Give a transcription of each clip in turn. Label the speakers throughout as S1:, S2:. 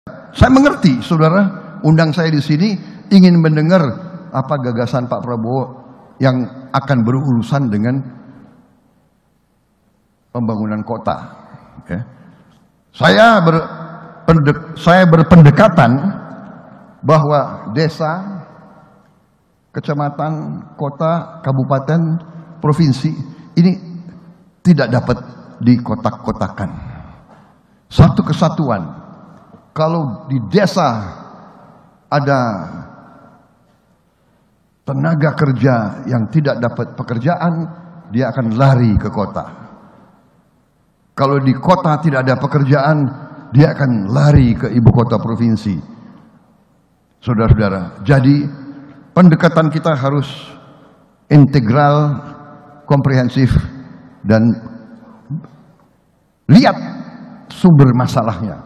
S1: Saya mengerti, saudara, undang saya di sini ingin mendengar apa gagasan Pak Prabowo yang akan berurusan dengan pembangunan kota. Ya. Saya berpendekatan bahwa desa, kecamatan, kota, kabupaten, provinsi ini tidak dapat dikotak-kotakan. Satu kesatuan. Kalau di desa ada tenaga kerja yang tidak dapat pekerjaan, dia akan lari ke kota. Kalau di kota tidak ada pekerjaan, dia akan lari ke ibu kota provinsi. Saudara-saudara, jadi pendekatan kita harus integral, komprehensif, dan lihat sumber masalahnya.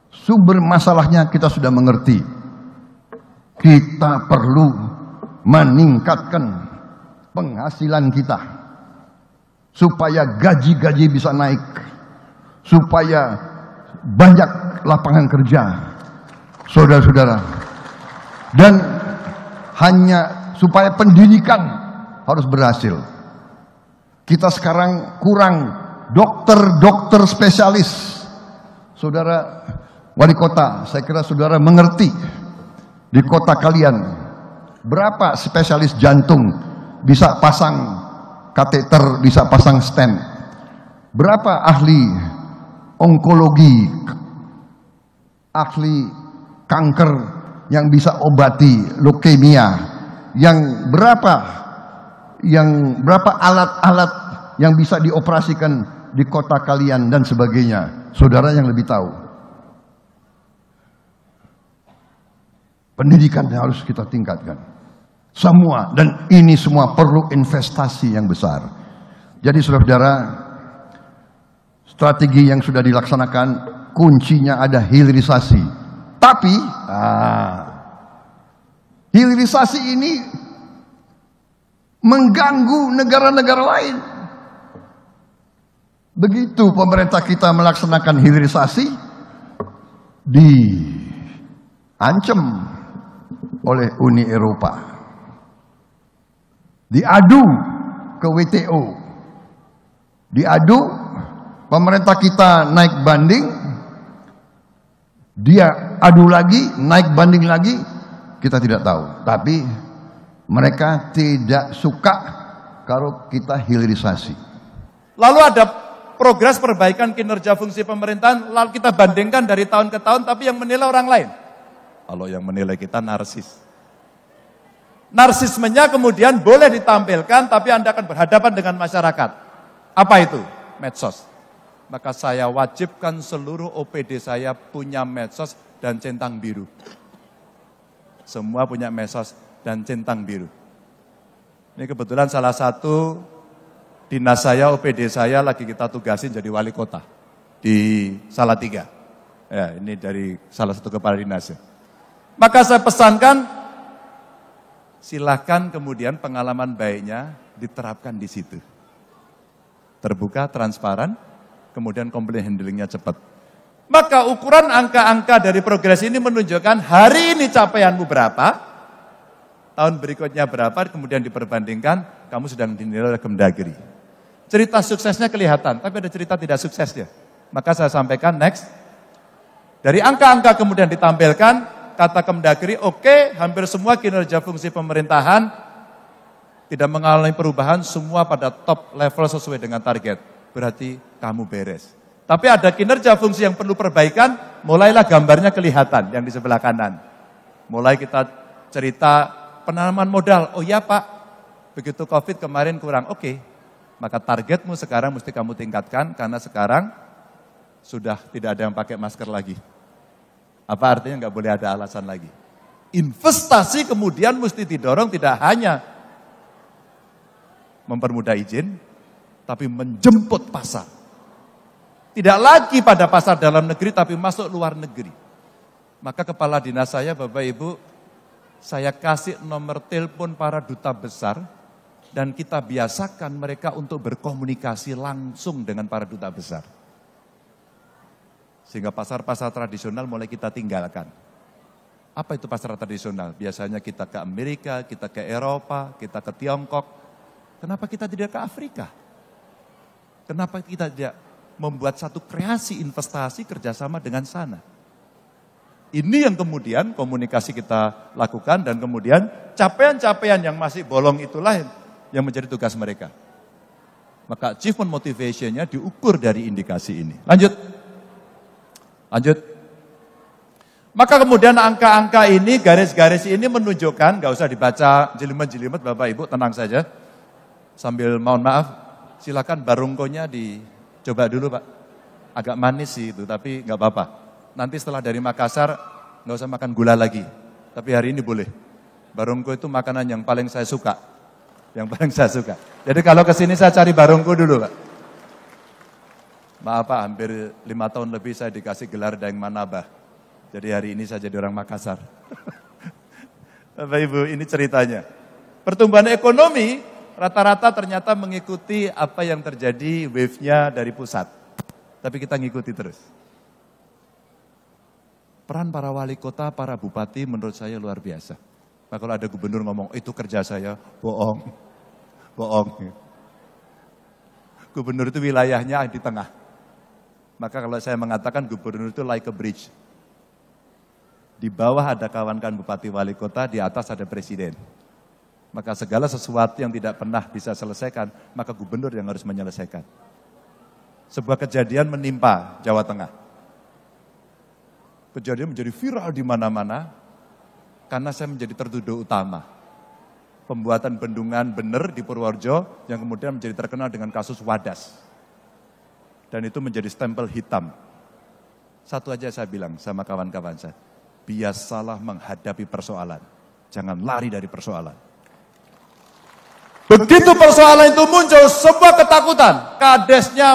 S1: Sumber masalahnya kita sudah mengerti. Kita perlu meningkatkan penghasilan kita supaya gaji-gaji bisa naik, supaya banyak lapangan kerja, saudara-saudara. Dan hanya supaya pendidikan harus berhasil. Kita sekarang kurang dokter-dokter spesialis. Saudara Wali Kota, saya kira saudara mengerti di kota kalian berapa spesialis jantung bisa pasang kateter, bisa pasang stent. Berapa ahli onkologi, ahli kanker yang bisa obati leukemia, yang berapa alat-alat yang bisa dioperasikan di kota kalian dan sebagainya. Saudara yang lebih tahu. Pendidikan harus kita tingkatkan. Semua, dan ini semua perlu investasi yang besar. Jadi saudara-saudara, strategi yang sudah dilaksanakan, kuncinya ada hilirisasi. Tapi, hilirisasi ini mengganggu negara-negara lain. Begitu pemerintah kita melaksanakan hilirisasi, diancam oleh Uni Eropa, diadu ke WTO, diadu, pemerintah kita naik banding, dia adu lagi, naik banding lagi, kita tidak tahu. Tapi mereka tidak suka kalau kita hilirisasi.
S2: Lalu ada progres perbaikan kinerja fungsi pemerintahan, lalu kita bandingkan dari tahun ke tahun, tapi yang menilai orang lain. Kalau yang menilai kita narsis. Narsismenya kemudian boleh ditampilkan, tapi Anda akan berhadapan dengan masyarakat. Apa itu? Medsos. Maka saya wajibkan seluruh OPD saya punya medsos dan centang biru. Semua punya medsos dan centang biru. Ini kebetulan salah satu dinas saya, OPD saya lagi kita tugasin jadi wali kota di Salatiga. Ya, ini dari salah satu kepala dinas. Maka saya pesankan, silakan kemudian pengalaman baiknya diterapkan di situ. Terbuka, transparan, kemudian komplain handlingnya cepat. Maka ukuran angka-angka dari progres ini menunjukkan hari ini capaianmu berapa, tahun berikutnya berapa, kemudian diperbandingkan, kamu sedang dinilai oleh Kemdagri. Cerita suksesnya kelihatan, tapi ada cerita tidak suksesnya. Maka saya sampaikan next, dari angka-angka kemudian ditampilkan, kata Kemdagri, oke, hampir semua kinerja fungsi pemerintahan tidak mengalami perubahan, semua pada top level sesuai dengan target. Berarti kamu beres. Tapi ada kinerja fungsi yang perlu perbaikan, mulailah gambarnya kelihatan yang di sebelah kanan. Mulai kita cerita penanaman modal, oh iya Pak, begitu COVID kemarin kurang, oke. Maka targetmu sekarang mesti kamu tingkatkan, karena sekarang sudah tidak ada yang pakai masker lagi. Apa artinya nggak boleh ada alasan lagi. Investasi kemudian mesti didorong tidak hanya mempermudah izin, tapi menjemput pasar. Tidak lagi pada pasar dalam negeri, tapi masuk luar negeri. Maka kepala dinas saya, Bapak Ibu, saya kasih nomor telepon para duta besar, dan kita biasakan mereka untuk berkomunikasi langsung dengan para duta besar. Sehingga pasar-pasar tradisional mulai kita tinggalkan. Apa itu pasar tradisional? Biasanya kita ke Amerika, kita ke Eropa, kita ke Tiongkok. Kenapa kita tidak ke Afrika? Kenapa kita tidak membuat satu kreasi investasi kerjasama dengan sana? Ini yang kemudian komunikasi kita lakukan dan kemudian capaian-capaian yang masih bolong itulah yang menjadi tugas mereka. Maka achievement motivation-nya diukur dari indikasi ini. Lanjut. Maka kemudian angka-angka ini, garis-garis ini menunjukkan, gak usah dibaca jelimet-jelimet Bapak Ibu, tenang saja. Sambil mohon maaf, silakan barungkonya dicoba dulu Pak. Agak manis sih itu, tapi gak apa-apa. Nanti setelah dari Makassar, gak usah makan gula lagi. Tapi hari ini boleh. Barungko itu makanan yang paling saya suka. Jadi kalau kesini saya cari barungko dulu Pak. Maaf Pak, hampir 5 tahun lebih saya dikasih gelar Daeng Manabah. Jadi hari ini saya jadi orang Makassar. Bapak Ibu, ini ceritanya. Pertumbuhan ekonomi rata-rata ternyata mengikuti apa yang terjadi wave-nya dari pusat. Tapi kita ngikuti terus. Peran para wali kota, para bupati menurut saya luar biasa. Nah, kalau ada gubernur ngomong, itu kerja saya, bohong. Gubernur itu wilayahnya di tengah. Maka kalau saya mengatakan gubernur itu like a bridge. Di bawah ada kawan-kawan bupati wali kota, di atas ada presiden. Maka segala sesuatu yang tidak pernah bisa selesaikan, maka gubernur yang harus menyelesaikan. Sebuah kejadian menimpa Jawa Tengah. Kejadian menjadi viral di mana-mana, karena saya menjadi tertuduh utama. Pembuatan bendungan bener di Purworejo, yang kemudian menjadi terkenal dengan kasus Wadas. Dan itu menjadi stempel hitam. Satu aja saya bilang sama kawan-kawan saya, biasalah menghadapi persoalan. Jangan lari dari persoalan. Begitu persoalan itu muncul, sebuah ketakutan. Kadesnya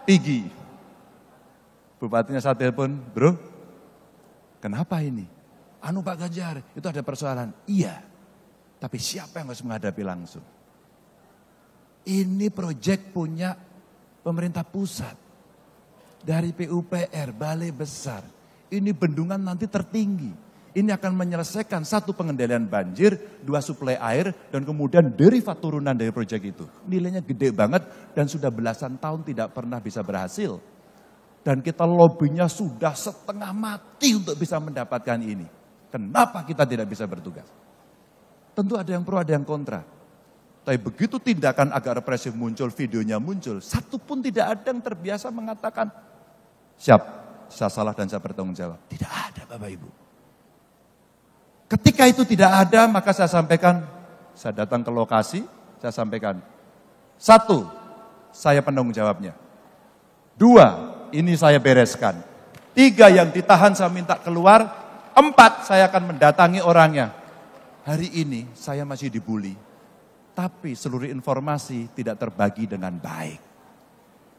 S2: tinggi. Bupatinya saya telepon, bro, kenapa ini? Anu Pak Ganjar, itu ada persoalan. Iya, tapi siapa yang harus menghadapi langsung? Ini proyek punya pemerintah pusat. Dari PUPR, Balai Besar. Ini bendungan nanti tertinggi. Ini akan menyelesaikan satu pengendalian banjir, dua suplai air, dan kemudian derivat turunan dari proyek itu. Nilainya gede banget dan sudah belasan tahun tidak pernah bisa berhasil. Dan kita lobbynya sudah setengah mati untuk bisa mendapatkan ini. Kenapa kita tidak bisa bertugas? Tentu ada yang pro, ada yang kontra. Tapi begitu tindakan agak represif muncul, videonya muncul, satu pun tidak ada yang terbiasa mengatakan, siap, saya salah dan saya bertanggung jawab. Tidak ada Bapak Ibu. Ketika itu tidak ada, maka saya sampaikan, saya datang ke lokasi, saya sampaikan, satu, saya penanggung jawabnya. Dua, ini saya bereskan. Tiga, yang ditahan saya minta keluar. Empat, saya akan mendatangi orangnya. Hari ini saya masih dibully. Tapi seluruh informasi tidak terbagi dengan baik.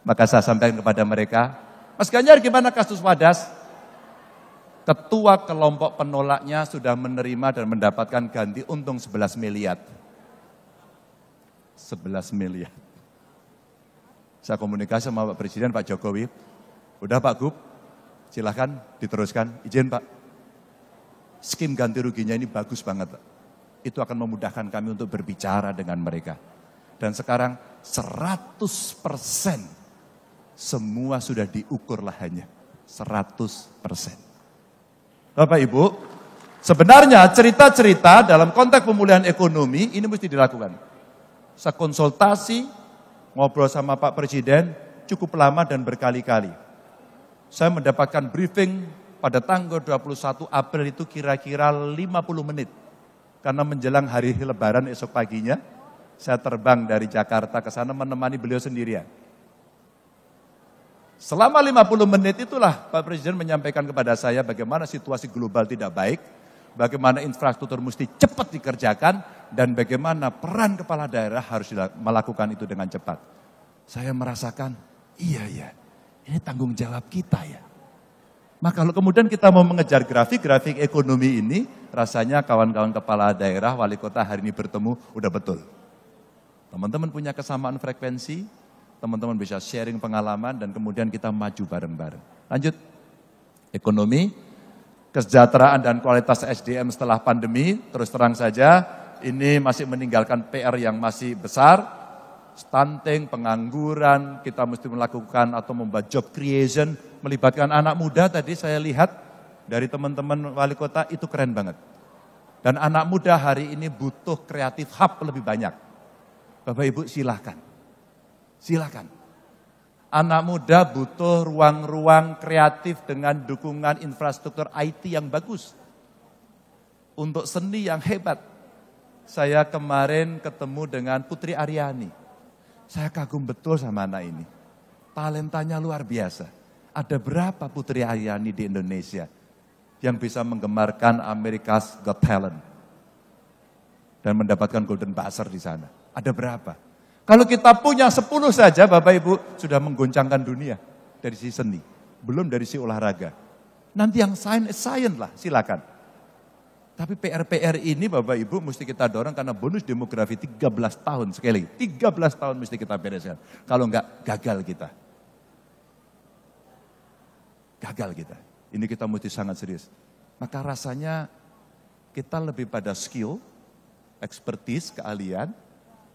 S2: Maka saya sampaikan kepada mereka, Mas Ganjar gimana kasus Wadas? Ketua kelompok penolaknya sudah menerima dan mendapatkan ganti untung 11 miliar. 11 miliar. Saya komunikasi sama Pak Presiden, Pak Jokowi. Udah Pak Gub, silahkan diteruskan. Izin Pak. Skim ganti ruginya ini bagus banget Pak. Itu akan memudahkan kami untuk berbicara dengan mereka. Dan sekarang 100% semua sudah diukur lahannya. 100%. Bapak Ibu, sebenarnya cerita-cerita dalam konteks pemulihan ekonomi ini mesti dilakukan. Saya konsultasi, ngobrol sama Pak Presiden cukup lama dan berkali-kali. Saya mendapatkan briefing pada tanggal 21 April itu kira-kira 50 menit. Karena menjelang hari Lebaran esok paginya, saya terbang dari Jakarta ke sana menemani beliau sendirian. Selama 50 menit itulah Pak Presiden menyampaikan kepada saya bagaimana situasi global tidak baik, bagaimana infrastruktur mesti cepat dikerjakan, dan bagaimana peran kepala daerah harus melakukan itu dengan cepat. Saya merasakan, iya, ini tanggung jawab kita ya. Maka kalau kemudian kita mau mengejar grafik ekonomi ini, rasanya kawan-kawan kepala daerah, wali kota hari ini bertemu, udah betul. Teman-teman punya kesamaan frekuensi, teman-teman bisa sharing pengalaman, dan kemudian kita maju bareng-bareng. Lanjut. Ekonomi, kesejahteraan dan kualitas SDM setelah pandemi, terus terang saja ini masih meninggalkan PR yang masih besar, stunting, pengangguran, kita mesti melakukan atau membuat job creation, melibatkan anak muda tadi saya lihat dari teman-teman wali kota itu keren banget. Dan anak muda hari ini butuh kreatif hub lebih banyak. Bapak Ibu silahkan, silahkan. Anak muda butuh ruang-ruang kreatif dengan dukungan infrastruktur IT yang bagus. Untuk seni yang hebat. Saya kemarin ketemu dengan Putri Aryani. Saya kagum betul sama anak ini. Talentanya luar biasa. Ada berapa Putri Aryani di Indonesia yang bisa menggemarkan America's Got Talent dan mendapatkan Golden Buzzer di sana? Ada berapa? Kalau kita punya 10 saja Bapak Ibu sudah menggoncangkan dunia dari sisi seni, belum dari sisi olahraga. Nanti yang science lah, silakan. Tapi PR-PR ini Bapak Ibu mesti kita dorong karena bonus demografi 13 tahun sekali. 13 tahun mesti kita bereskan. Kalau enggak gagal kita. Gagal kita. Ini kita mesti sangat serius. Maka rasanya kita lebih pada skill, expertise, keahlian,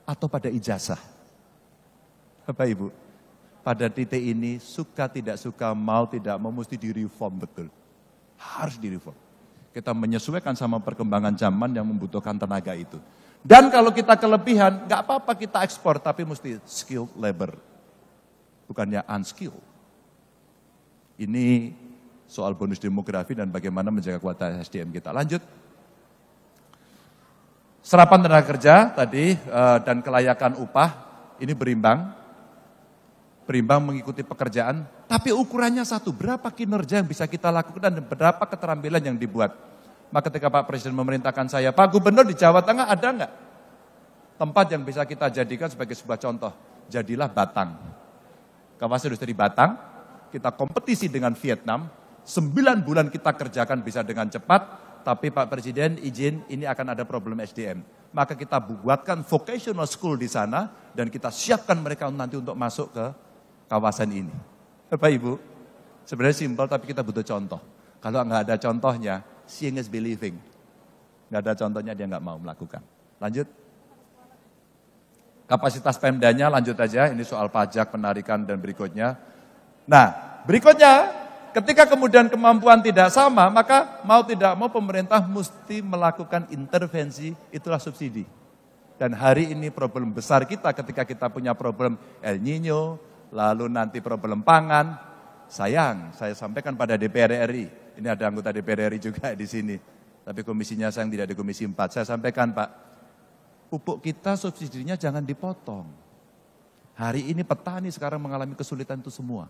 S2: atau pada ijazah. Bapak Ibu, pada titik ini suka tidak suka, mau tidak mau mesti direform betul. Harus direform. Kita menyesuaikan sama perkembangan zaman yang membutuhkan tenaga itu. Dan kalau kita kelebihan, nggak apa-apa kita ekspor, tapi mesti skilled labor. Bukannya unskilled. Ini soal bonus demografi dan bagaimana menjaga kualitas SDM kita. Lanjut. Serapan tenaga kerja tadi dan kelayakan upah ini berimbang. Berimbang mengikuti pekerjaan, tapi ukurannya satu, berapa kinerja yang bisa kita lakukan dan berapa keterampilan yang dibuat. Maka ketika Pak Presiden memerintahkan saya, Pak Gubernur di Jawa Tengah ada nggak tempat yang bisa kita jadikan sebagai sebuah contoh? Jadilah Batang. Kawasan industri Batang, kita kompetisi dengan Vietnam, 9 bulan kita kerjakan bisa dengan cepat, tapi Pak Presiden izin ini akan ada problem SDM. Maka kita buatkan vocational school di sana dan kita siapkan mereka nanti untuk masuk ke kawasan ini. Bapak Ibu, sebenarnya simpel tapi kita butuh contoh. Kalau nggak ada contohnya, seeing is believing. Nggak ada contohnya dia nggak mau melakukan. Lanjut. Kapasitas Pemdanya lanjut aja, ini soal pajak, penarikan dan berikutnya. Nah, berikutnya ketika kemudian kemampuan tidak sama, maka mau tidak mau pemerintah mesti melakukan intervensi, itulah subsidi. Dan hari ini problem besar kita ketika kita punya problem El Nino, lalu nanti problem pangan, sayang, saya sampaikan pada DPR RI, ini ada anggota DPR RI juga di sini, tapi komisinya sayang tidak di komisi 4, saya sampaikan Pak, pupuk kita subsidinya jangan dipotong. Hari ini petani sekarang mengalami kesulitan itu semua.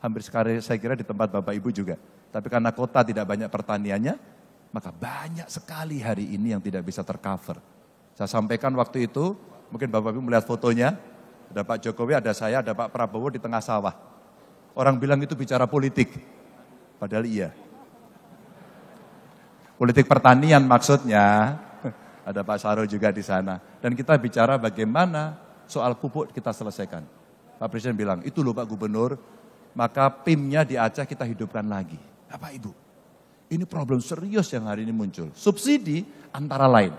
S2: Hampir sekali saya kira di tempat Bapak Ibu juga. Tapi karena kota tidak banyak pertaniannya, maka banyak sekali hari ini yang tidak bisa tercover. Saya sampaikan waktu itu, mungkin Bapak Ibu melihat fotonya, ada Pak Jokowi, ada saya, ada Pak Prabowo di tengah sawah. Orang bilang itu bicara politik, padahal iya. Politik pertanian maksudnya, ada Pak Sarul juga di sana. Dan kita bicara bagaimana soal pupuk kita selesaikan. Pak Presiden bilang, itu loh Pak Gubernur, maka PIM-nya di Aceh kita hidupkan lagi. Bapak Ibu, ini problem serius yang hari ini muncul. Subsidi antara lain,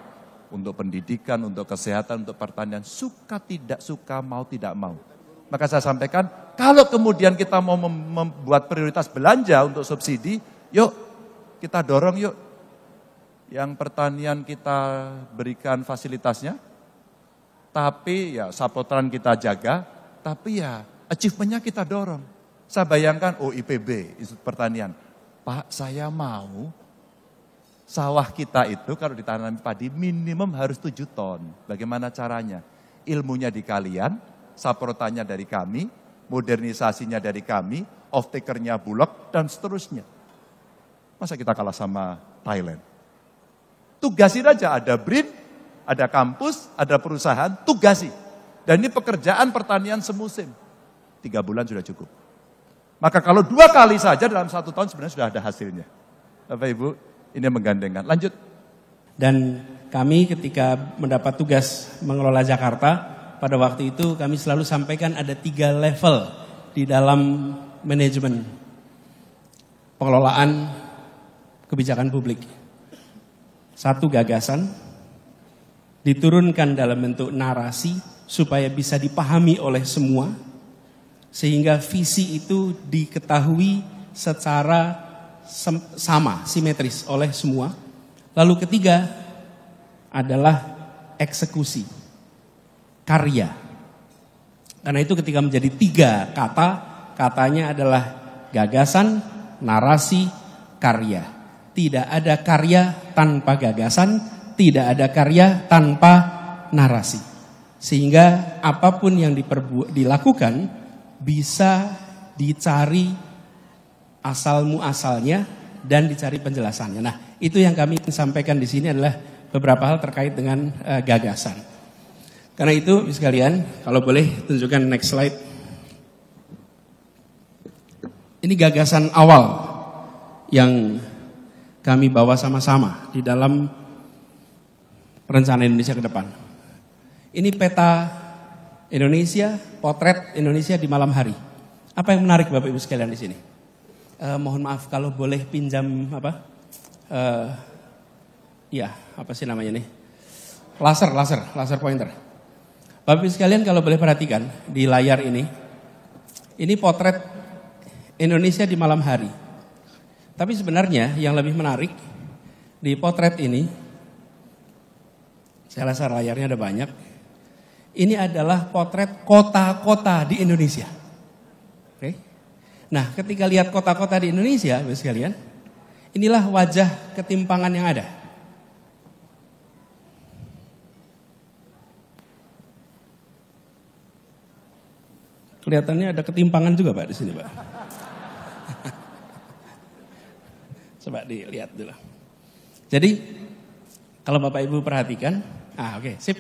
S2: untuk pendidikan, untuk kesehatan, untuk pertanian, suka tidak suka, mau tidak mau. Maka saya sampaikan, kalau kemudian kita mau membuat prioritas belanja untuk subsidi, yuk kita dorong yuk. Yang pertanian kita berikan fasilitasnya, tapi ya sapotran kita jaga, tapi ya achievement-nya kita dorong. Saya bayangkan, IPB, Institut Pertanian, Pak saya mau sawah kita itu kalau ditanami padi minimum harus 7 ton. Bagaimana caranya? Ilmunya di kalian, saprotannya dari kami, modernisasinya dari kami, off-takernya Bulog, dan seterusnya. Masa kita kalah sama Thailand? Tugasin aja, ada BRIN, ada kampus, ada perusahaan, tugasi. Dan ini pekerjaan pertanian semusim. 3 bulan sudah cukup. Maka kalau 2 kali saja dalam 1 tahun sebenarnya sudah ada hasilnya. Bapak Ibu, ini menggandengkan. Lanjut.
S3: Dan kami ketika mendapat tugas mengelola Jakarta, pada waktu itu kami selalu sampaikan ada 3 level di dalam manajemen. pengelolaan kebijakan publik. Satu gagasan diturunkan dalam bentuk narasi supaya bisa dipahami oleh semua, sehingga visi itu diketahui secara sama, simetris oleh semua. Lalu ketiga adalah eksekusi, karya. Karena itu ketika menjadi tiga kata, katanya adalah gagasan, narasi, karya. Tidak ada karya tanpa gagasan, tidak ada karya tanpa narasi. Sehingga apapun yang dilakukan bisa dicari asal muasalnya dan dicari penjelasannya. Nah, itu yang kami ingin sampaikan di sini adalah beberapa hal terkait dengan gagasan. Karena itu, sekalian, kalau boleh tunjukkan next slide. Ini gagasan awal yang kami bawa sama-sama di dalam rencana Indonesia ke depan. Ini peta Indonesia, potret Indonesia di malam hari. Apa yang menarik Bapak Ibu sekalian di sini? Mohon maaf kalau boleh pinjam apa? Apa sih namanya nih? Laser pointer. Bapak Ibu sekalian kalau boleh perhatikan di layar ini potret Indonesia di malam hari. Tapi sebenarnya yang lebih menarik di potret ini, saya rasa layarnya ada banyak. Ini adalah potret kota-kota di Indonesia. Oke. Nah, ketika lihat kota-kota di Indonesia, Bapak sekalian, inilah wajah ketimpangan yang ada. Kelihatannya ada ketimpangan juga Pak di sini, Pak. Coba dilihat dulu. Jadi kalau Bapak Ibu perhatikan, oke, sip.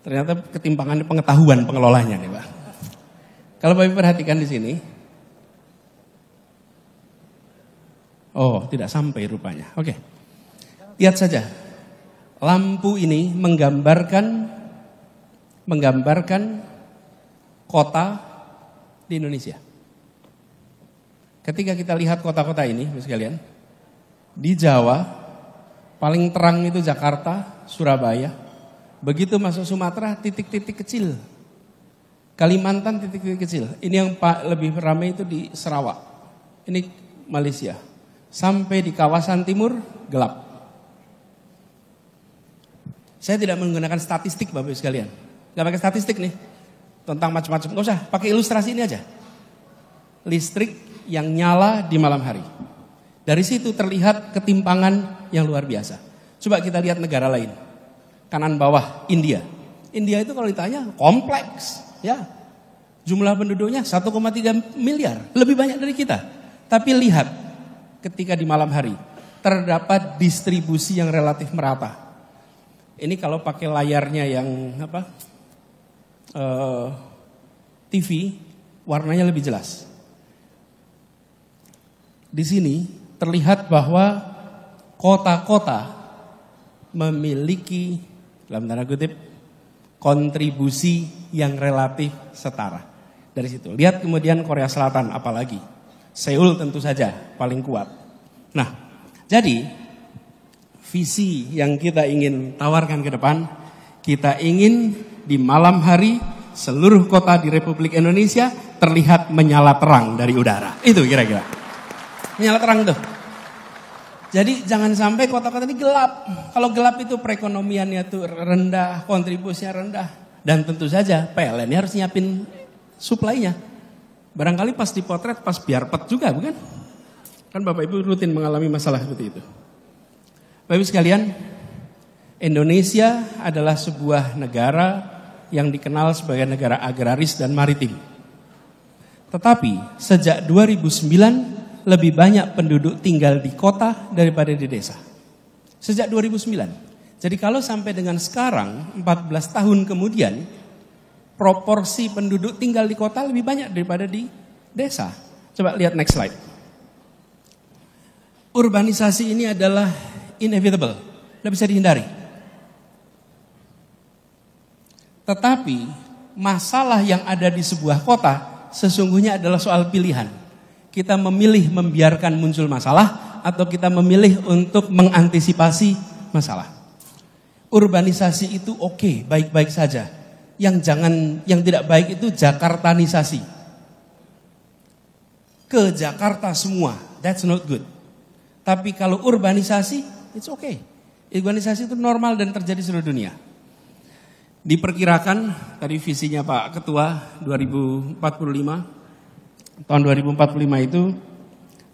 S3: Ternyata ketimpangan pengetahuan pengelolanya nih Pak. Kalau Bapak Ibu perhatikan di sini, tidak sampai rupanya. Oke, lihat saja. Lampu ini menggambarkan kota di Indonesia. Ketika kita lihat kota-kota ini, sekalian, di Jawa paling terang itu Jakarta, Surabaya. Begitu masuk Sumatera, titik-titik kecil. Kalimantan, titik-titik kecil. Ini yang lebih ramai itu di Sarawak. Ini Malaysia. Sampai di kawasan timur, gelap. Saya tidak menggunakan statistik Bapak Ibu sekalian. Gak pakai statistik nih. Tentang macam-macam. Gak usah, pakai ilustrasi ini aja. Listrik yang nyala di malam hari. Dari situ terlihat ketimpangan yang luar biasa. Coba kita lihat negara lain. Kanan bawah, India. India itu kalau ditanya kompleks, ya. Jumlah penduduknya 1,3 miliar, lebih banyak dari kita. Tapi lihat, ketika di malam hari terdapat distribusi yang relatif merata. Ini kalau pakai layarnya yang TV, warnanya lebih jelas. Di sini terlihat bahwa kota-kota memiliki, dalam tanda kutip, kontribusi yang relatif setara. Dari situ, lihat kemudian Korea Selatan apalagi. Seoul tentu saja paling kuat. Nah, jadi visi yang kita ingin tawarkan ke depan, kita ingin di malam hari seluruh kota di Republik Indonesia terlihat menyala terang dari udara. Itu kira-kira. Menyala terang tuh. Jadi jangan sampai kota-kota ini gelap. Kalau gelap itu perekonomiannya tuh rendah, kontribusinya rendah. Dan tentu saja PLN ini harus nyiapin suplainya. Barangkali pas dipotret, pas biar pet juga bukan? Kan Bapak Ibu rutin mengalami masalah seperti itu. Bapak Ibu sekalian, Indonesia adalah sebuah negara yang dikenal sebagai negara agraris dan maritim. Tetapi sejak 2009 lebih banyak penduduk tinggal di kota daripada di desa. Sejak 2009. Jadi kalau sampai dengan sekarang, 14 tahun kemudian, proporsi penduduk tinggal di kota lebih banyak daripada di desa. Coba lihat next slide. Urbanisasi ini adalah inevitable, tidak bisa dihindari. Tetapi masalah yang ada di sebuah kota sesungguhnya adalah soal pilihan. kita memilih membiarkan muncul masalah atau kita memilih untuk mengantisipasi masalah. Urbanisasi itu oke, baik-baik saja. Yang tidak baik itu Jakartanisasi. Ke Jakarta semua, that's not good. Tapi kalau urbanisasi, it's okay. Urbanisasi itu normal dan terjadi di seluruh dunia. Diperkirakan, tadi visinya Pak Ketua 2045, tahun 2045 itu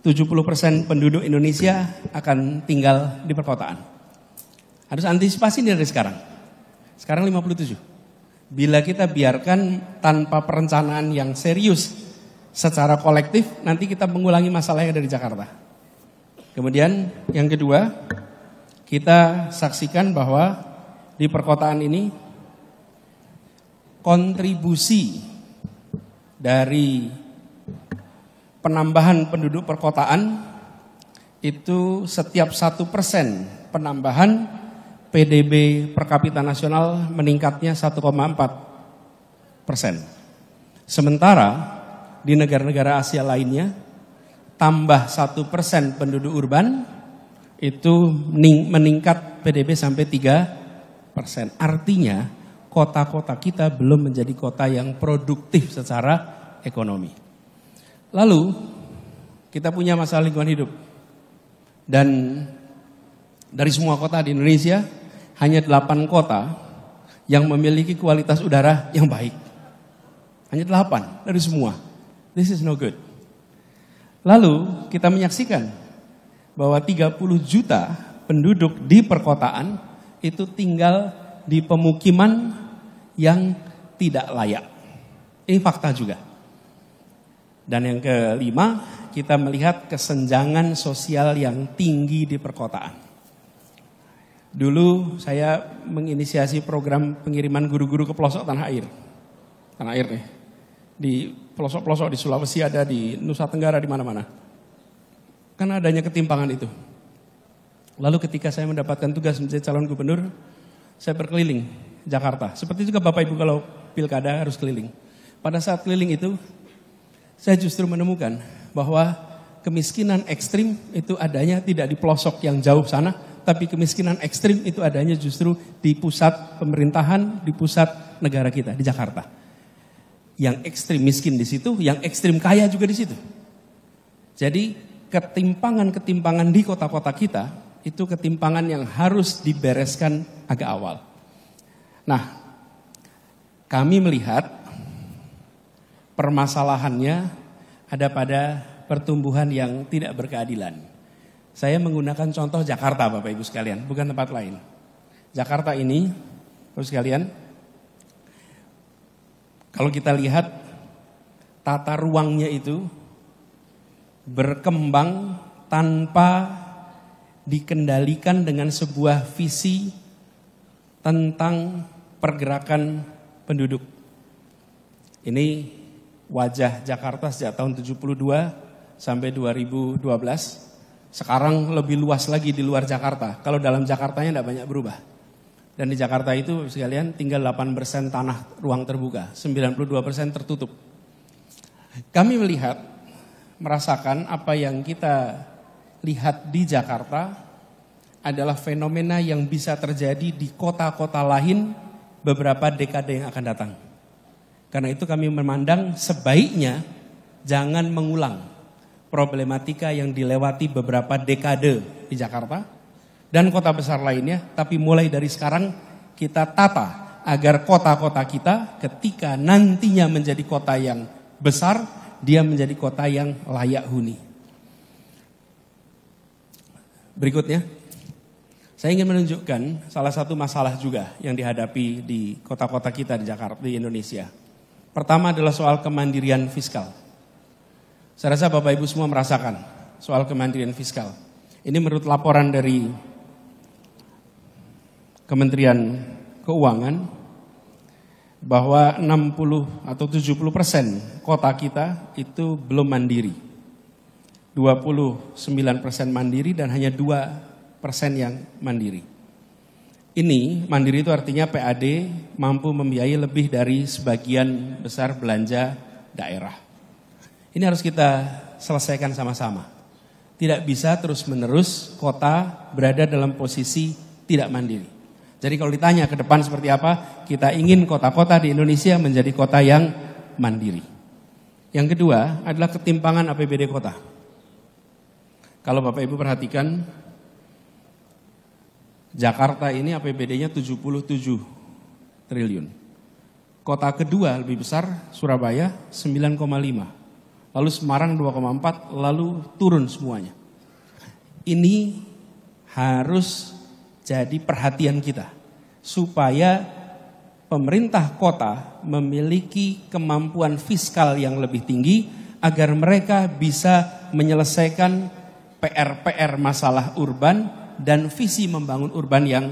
S3: 70% penduduk Indonesia akan tinggal di perkotaan. Harus antisipasi dari sekarang. Sekarang 57. Bila kita biarkan tanpa perencanaan yang serius secara kolektif, nanti kita mengulangi masalah yang ada di Jakarta. Kemudian yang kedua, kita saksikan bahwa di perkotaan ini kontribusi dari penambahan penduduk perkotaan itu setiap 1% penambahan PDB per kapita nasional meningkatnya 1,4%. Sementara di negara-negara Asia lainnya tambah 1% penduduk urban itu meningkat PDB sampai 3%. Artinya kota-kota kita belum menjadi kota yang produktif secara ekonomi. Lalu kita punya masalah lingkungan hidup. Dan dari semua kota di Indonesia hanya 8 kota yang memiliki kualitas udara yang baik. Hanya 8 dari semua. This is no good. Lalu kita menyaksikan bahwa 30 juta penduduk di perkotaan itu tinggal di pemukiman yang tidak layak. Ini fakta juga. Dan yang kelima, kita melihat kesenjangan sosial yang tinggi di perkotaan. Dulu saya menginisiasi program pengiriman guru-guru ke pelosok tanah air. Tanah air nih. Di pelosok-pelosok di Sulawesi ada, di Nusa Tenggara, di mana-mana. Karena adanya ketimpangan itu. Lalu ketika saya mendapatkan tugas menjadi calon gubernur, saya berkeliling Jakarta. Seperti juga Bapak Ibu kalau pilkada harus keliling. Pada saat keliling itu, saya justru menemukan bahwa kemiskinan ekstrim itu adanya tidak di pelosok yang jauh sana, tapi kemiskinan ekstrim itu adanya justru di pusat pemerintahan, di pusat negara kita, di Jakarta. Yang ekstrim miskin di situ, yang ekstrim kaya juga di situ. Jadi ketimpangan-ketimpangan di kota-kota kita, itu ketimpangan yang harus dibereskan agak awal. Nah, kami melihat permasalahannya ada pada pertumbuhan yang tidak berkeadilan. Saya menggunakan contoh Jakarta Bapak Ibu sekalian, bukan tempat lain. Jakarta ini, Bapak Ibu sekalian, kalau kita lihat tata ruangnya itu berkembang tanpa dikendalikan dengan sebuah visi tentang pergerakan penduduk. Ini wajah Jakarta sejak tahun 72 sampai 2012. Sekarang lebih luas lagi di luar Jakarta. Kalau dalam Jakartanya tidak banyak berubah. Dan di Jakarta itu sekalian tinggal 8% tanah ruang terbuka, 92% tertutup. Kami merasakan apa yang kita lihat di Jakarta adalah fenomena yang bisa terjadi di kota-kota lain beberapa dekade yang akan datang. Karena itu kami memandang sebaiknya jangan mengulang problematika yang dilewati beberapa dekade di Jakarta dan kota besar lainnya, tapi mulai dari sekarang kita tata agar kota-kota kita ketika nantinya menjadi kota yang besar, dia menjadi kota yang layak huni. Berikutnya, saya ingin menunjukkan salah satu masalah juga yang dihadapi di kota-kota kita di Jakarta, di Indonesia. Pertama adalah soal kemandirian fiskal. Saya rasa Bapak Ibu semua merasakan soal kemandirian fiskal. Ini menurut laporan dari Kementerian Keuangan bahwa 60 atau 70% kota kita itu belum mandiri. 29% mandiri dan hanya 2% yang mandiri. Ini mandiri itu artinya PAD mampu membiayai lebih dari sebagian besar belanja daerah. Ini harus kita selesaikan sama-sama. Tidak bisa terus-menerus kota berada dalam posisi tidak mandiri. Jadi kalau ditanya ke depan seperti apa, kita ingin kota-kota di Indonesia menjadi kota yang mandiri. Yang kedua adalah ketimpangan APBD kota. Kalau Bapak Ibu perhatikan, Jakarta ini APBD-nya 77 triliun. Kota kedua lebih besar, Surabaya 9,5. Lalu Semarang 2,4, lalu turun semuanya. Ini harus jadi perhatian kita, supaya pemerintah kota memiliki kemampuan fiskal yang lebih tinggi agar mereka bisa menyelesaikan PR-PR masalah urban dan visi membangun urban yang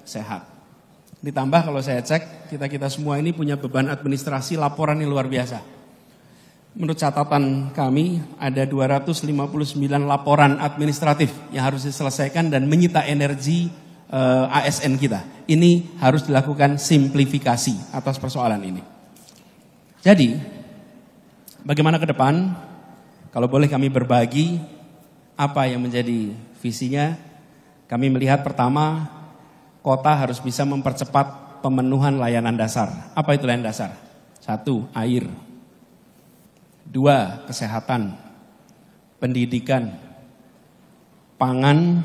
S3: sehat. Ditambah kalau saya cek, kita semua ini punya beban administrasi laporan yang luar biasa. Menurut catatan kami ada 259 laporan administratif yang harus diselesaikan dan menyita energi ASN kita. Ini harus dilakukan simplifikasi atas persoalan ini. Jadi, bagaimana ke depan? Kalau boleh kami berbagi apa yang menjadi visinya. Kami melihat pertama, kota harus bisa mempercepat pemenuhan layanan dasar. Apa itu layanan dasar? 1, air. 2, kesehatan, pendidikan, pangan,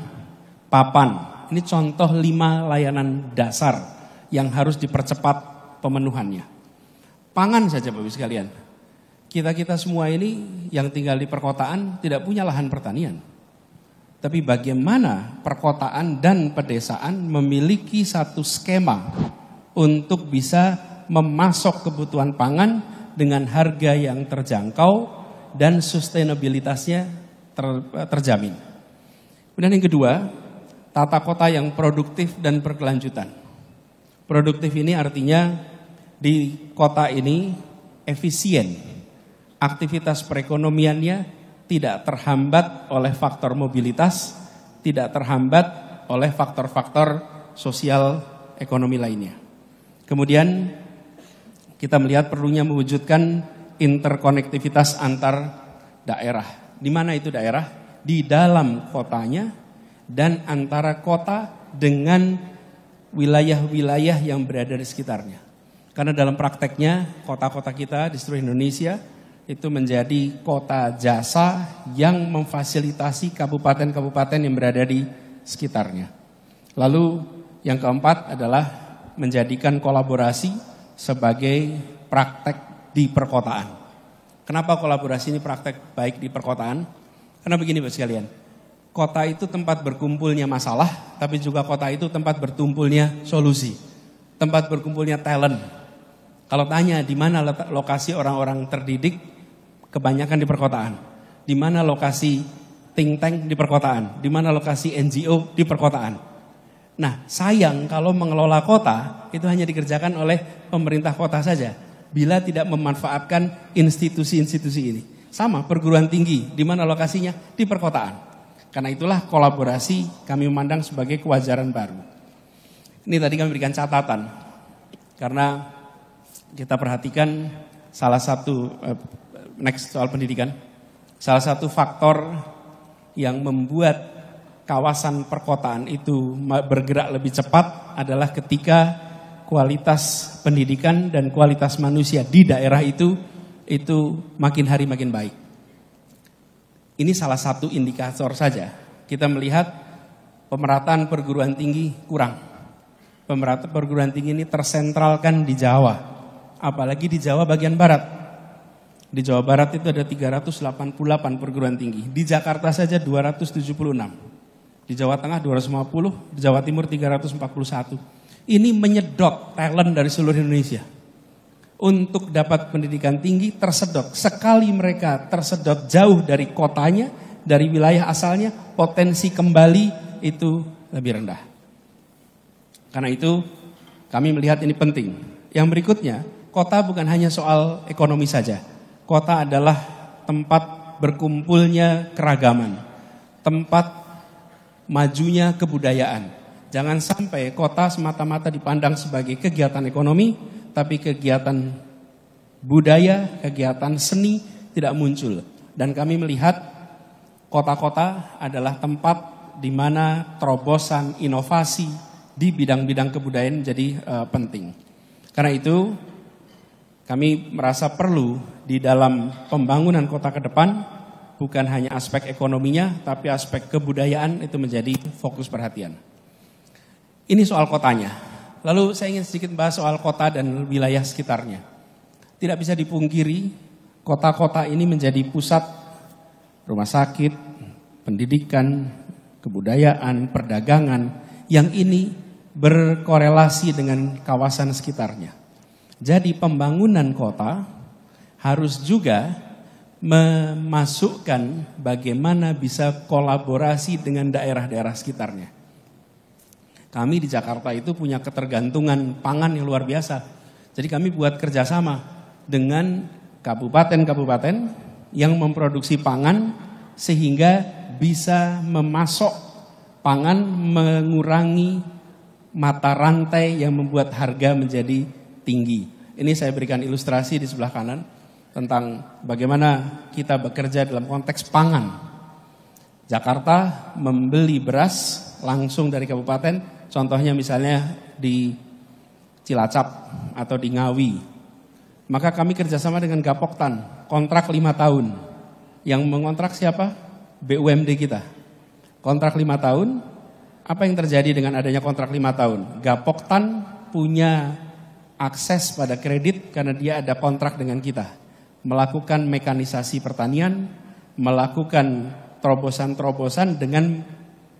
S3: papan. Ini contoh 5 layanan dasar yang harus dipercepat pemenuhannya. Pangan saja Bapak Ibu sekalian. Kita semua ini yang tinggal di perkotaan tidak punya lahan pertanian. Tapi bagaimana perkotaan dan pedesaan memiliki satu skema untuk bisa memasok kebutuhan pangan dengan harga yang terjangkau dan sustainabilitasnya terjamin. Kemudian yang kedua, tata kota yang produktif dan berkelanjutan. Produktif ini artinya di kota ini efisien. Aktivitas perekonomiannya tidak terhambat oleh faktor mobilitas, tidak terhambat oleh faktor-faktor sosial ekonomi lainnya. Kemudian kita melihat perlunya mewujudkan interkonektivitas antar daerah. Di mana itu daerah? Di dalam kotanya dan antara kota dengan wilayah-wilayah yang berada di sekitarnya. Karena dalam prakteknya kota-kota kita di seluruh Indonesia itu menjadi kota jasa yang memfasilitasi kabupaten-kabupaten yang berada di sekitarnya. Lalu yang keempat adalah menjadikan kolaborasi sebagai praktek di perkotaan. Kenapa kolaborasi ini praktek baik di perkotaan? Karena begini Bapak sekalian, kota itu tempat berkumpulnya masalah, tapi juga kota itu tempat bertumpulnya solusi, tempat berkumpulnya talent. Kalau tanya di mana lokasi orang-orang terdidik, kebanyakan di perkotaan. Di mana lokasi think tank di perkotaan, di mana lokasi NGO di perkotaan. Nah, sayang kalau mengelola kota itu hanya dikerjakan oleh pemerintah kota saja, bila tidak memanfaatkan institusi-institusi ini. Sama perguruan tinggi, di mana lokasinya? Di perkotaan. Karena itulah kolaborasi kami memandang sebagai kewajaran baru. Ini tadi kami berikan catatan, karena kita perhatikan salah satu, next soal pendidikan, salah satu faktor yang membuat kawasan perkotaan itu bergerak lebih cepat adalah ketika kualitas pendidikan dan kualitas manusia di daerah itu makin hari makin baik. Ini salah satu indikator saja. Kita melihat pemerataan perguruan tinggi kurang. Pemerataan perguruan tinggi ini tersentralkan di Jawa, apalagi di Jawa bagian barat. Di Jawa Barat itu ada 388 perguruan tinggi. Di Jakarta saja 276. Di Jawa Tengah 250, di Jawa Timur 341. Ini menyedot talent dari seluruh Indonesia. Untuk dapat pendidikan tinggi tersedot. Sekali mereka tersedot jauh dari kotanya, dari wilayah asalnya, potensi kembali itu lebih rendah. Karena itu kami melihat ini penting. Yang berikutnya, kota bukan hanya soal ekonomi saja. Kota adalah tempat berkumpulnya keragaman, tempat majunya kebudayaan. Jangan sampai kota semata-mata dipandang sebagai kegiatan ekonomi, tapi kegiatan budaya, kegiatan seni tidak muncul. Dan kami melihat kota-kota adalah tempat di mana terobosan inovasi di bidang-bidang kebudayaan menjadi penting. Karena itu kami merasa perlu di dalam pembangunan kota ke depan bukan hanya aspek ekonominya, tapi aspek kebudayaan itu menjadi fokus perhatian. Ini soal kotanya. Lalu saya ingin sedikit bahas soal kota dan wilayah sekitarnya. Tidak bisa dipungkiri, kota-kota ini menjadi pusat rumah sakit, pendidikan, kebudayaan, perdagangan, yang ini berkorelasi dengan kawasan sekitarnya. Jadi pembangunan kota harus juga memasukkan bagaimana bisa kolaborasi dengan daerah-daerah sekitarnya. Kami di Jakarta itu punya ketergantungan pangan yang luar biasa. Jadi kami buat kerjasama dengan kabupaten-kabupaten yang memproduksi pangan sehingga bisa memasok pangan, mengurangi mata rantai yang membuat harga menjadi tinggi. Ini saya berikan ilustrasi di sebelah kanan tentang bagaimana kita bekerja dalam konteks pangan. Jakarta membeli beras langsung dari kabupaten, contohnya misalnya di Cilacap atau di Ngawi. Maka kami kerjasama dengan Gapoktan, kontrak 5 tahun. Yang mengontrak siapa? BUMD kita. Kontrak 5 tahun, apa yang terjadi dengan adanya kontrak 5 tahun? Gapoktan punya akses pada kredit karena dia ada kontrak dengan kita. Melakukan mekanisasi pertanian, melakukan terobosan-terobosan dengan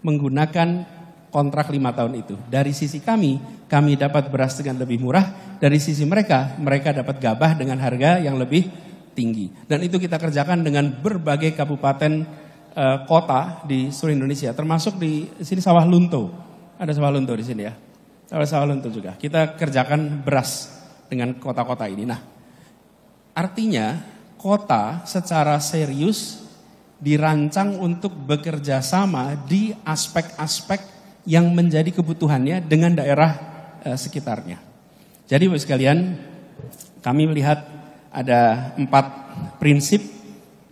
S3: menggunakan kontrak 5 tahun itu. Dari sisi kami dapat beras dengan lebih murah. Dari sisi mereka dapat gabah dengan harga yang lebih tinggi. Dan itu kita kerjakan dengan berbagai kabupaten kota di seluruh Indonesia. Termasuk di sini Sawah Lunto. Ada Sawah Lunto di sini ya. Ada Sawah Lunto juga. Kita kerjakan beras dengan kota-kota ini. Nah, artinya kota secara serius dirancang untuk bekerja sama di aspek-aspek yang menjadi kebutuhannya dengan daerah sekitarnya. Jadi Bapak sekalian, kami melihat ada 4 prinsip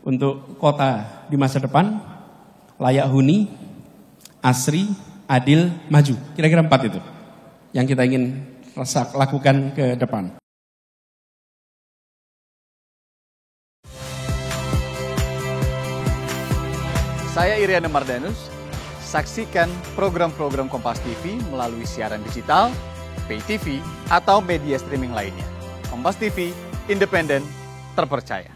S3: untuk kota di masa depan: layak huni, asri, adil, maju. Kira-kira 4 itu yang kita ingin lakukan ke depan.
S4: Saya Iriana Mardanus. Saksikan program-program Kompas TV melalui siaran digital, pay TV, atau media streaming lainnya. Kompas TV, independen, terpercaya.